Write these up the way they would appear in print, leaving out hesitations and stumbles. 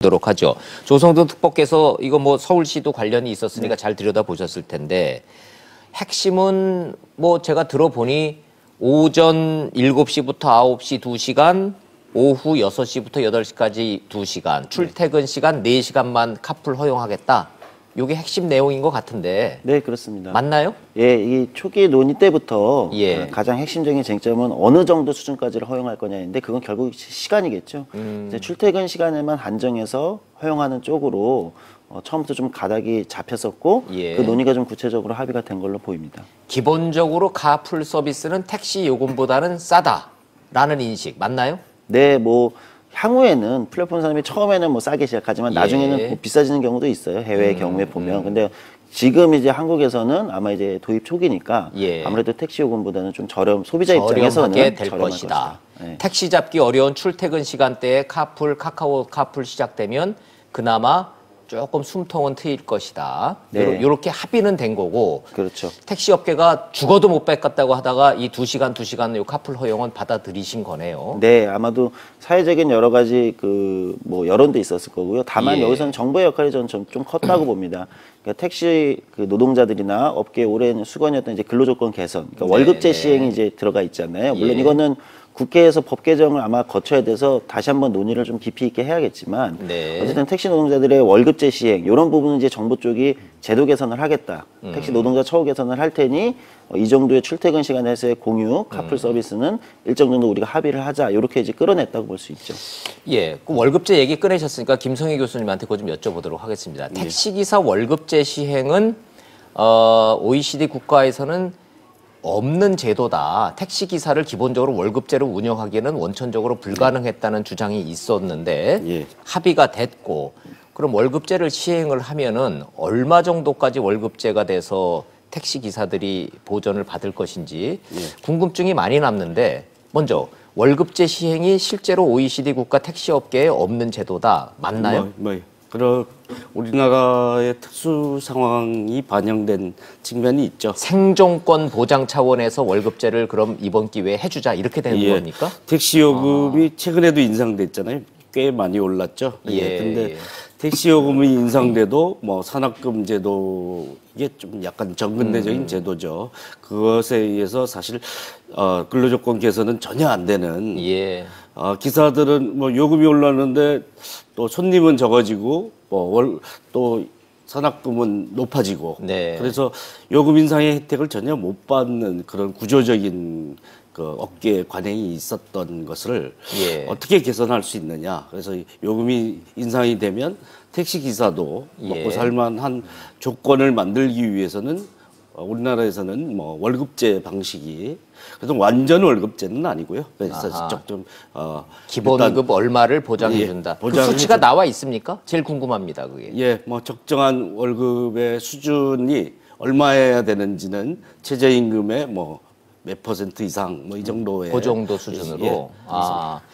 도록 하죠. 조성도 특보께서 이거 뭐 서울시도 관련이 있었으니까 잘 들여다보셨을 텐데 핵심은 뭐 제가 들어보니 오전 7시부터 9시 2시간, 오후 6시부터 8시까지 2시간, 출퇴근 시간 4시간만 카풀 허용하겠다. 이게 핵심 내용인 것 같은데. 네, 그렇습니다. 맞나요? 예, 이 초기 논의 때부터 예. 가장 핵심적인 쟁점은 어느 정도 수준까지를 허용할 거냐인데 그건 결국 시간이겠죠. 이제 출퇴근 시간에만 한정해서 허용하는 쪽으로 처음부터 좀 가닥이 잡혔었고 예. 그 논의가 좀 구체적으로 합의가 된 걸로 보입니다. 기본적으로 카풀 서비스는 택시 요금보다는 싸다라는 인식 맞나요? 네, 뭐 향후에는 플랫폼 산업이 처음에는 뭐 싸게 시작하지만 예. 나중에는 뭐 비싸지는 경우도 있어요. 해외의 경우에 보면. 근데 지금 이제 한국에서는 아마 이제 도입 초기니까 예. 아무래도 택시 요금보다는 좀 저렴, 소비자 입장에서는 저렴하게 될 저렴할 것이다. 네. 택시 잡기 어려운 출퇴근 시간대에 카풀, 카카오 카풀 시작되면 그나마 조금 숨통은 트일 것이다. 네. 요렇게 합의는 된 거고. 그렇죠. 택시 업계가 죽어도 못 뺏겠다고 하다가 이 2시간 요 카풀 허용은 받아들이신 거네요. 네, 아마도 사회적인 여러 가지 뭐 여론도 있었을 거고요. 다만 예. 여기서는 정부의 역할이 저는 좀 컸다고 봅니다. 그러니까 택시 그 노동자들이나 업계의 오랜 수건이었던 이제 근로조건 개선, 그러니까 월급제 시행이 이제 들어가 있잖아요. 물론 예. 이거는 국회에서 법 개정을 아마 거쳐야 돼서 다시 한번 논의를 좀 깊이 있게 해야겠지만 네. 어쨌든 택시 노동자들의 월급제 시행 이런 부분은 이제 정부 쪽이 제도 개선을 하겠다. 택시 노동자 처우 개선을 할 테니 이 정도의 출퇴근 시간에서의 공유 카풀 서비스는 일정 정도 우리가 합의를 하자 이렇게 이제 끌어냈다고 볼 수 있죠. 예, 그 월급제 얘기 꺼내셨으니까 김성희 교수님한테 그거 좀 여쭤보도록 하겠습니다. 택시기사 월급제 시행은 OECD 국가에서는 없는 제도다. 택시기사를 기본적으로 월급제로 운영하기에는 원천적으로 불가능했다는 주장이 있었는데 예. 합의가 됐고 그럼 월급제를 시행을 하면은 얼마 정도까지 월급제가 돼서 택시기사들이 보전을 받을 것인지 궁금증이 많이 남는데 먼저 월급제 시행이 실제로 OECD 국가 택시업계에 없는 제도다. 맞나요? 우리나라의 특수 상황이 반영된 측면이 있죠. 생존권 보장 차원에서 월급제를 그럼 이번 기회에 해주자 이렇게 되는 겁니까? 택시 요금이 최근에도 인상됐잖아요. 꽤 많이 올랐죠. 예. 근데 택시 요금이 인상돼도 뭐 산학금 제도 이게 좀 약간 정근대적인 제도죠. 그것에 의해서 사실 근로조건 개선은 전혀 안 되는. 예. 기사들은 뭐 요금이 올랐는데 또 손님은 적어지고 또 산학금은 높아지고. 네. 그래서 요금 인상의 혜택을 전혀 못 받는 그런 구조적인 그 업계 관행이 있었던 것을 예. 어떻게 개선할 수 있느냐. 그래서 요금이 인상이 되면 택시 기사도 먹고 살만한 조건을 만들기 위해서는 우리나라에서는 뭐 월급제 방식이 그래서 완전 월급제는 아니고요. 그래서 좀 기본급 얼마를 보장해준다. 그 수치가 나와 있습니까? 제일 궁금합니다. 그게. 예, 뭐 적정한 월급의 수준이 얼마여야 되는지는 최저임금의 뭐 몇 % 이상 뭐 이 정도의 그 정도 수준으로.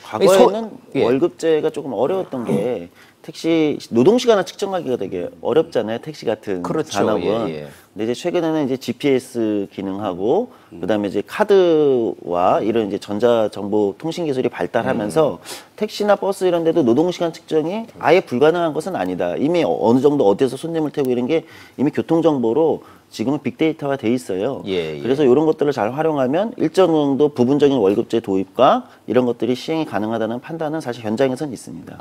과거에는 월급제가 조금 어려웠던 게 택시 노동시간을 측정하기가 되게 어렵잖아요. 택시 같은 그렇죠. 산업은. 근데 이제 최근에는 이제 GPS 기능하고 그다음에 이제 카드와 이런 이제 전자정보 통신 기술이 발달하면서 택시나 버스 이런 데도 노동시간 측정이 아예 불가능한 것은 아니다. 이미 어느 정도 어디에서 손님을 태우고 이런 게 이미 교통정보로 지금은 빅데이터가 돼 있어요. 그래서 이런 것들을 잘 활용하면 일정 정도 부분적인 월급제 도입과 이런 것들이 시행이 가능하다는 판단은 사실 현장에서는 있습니다.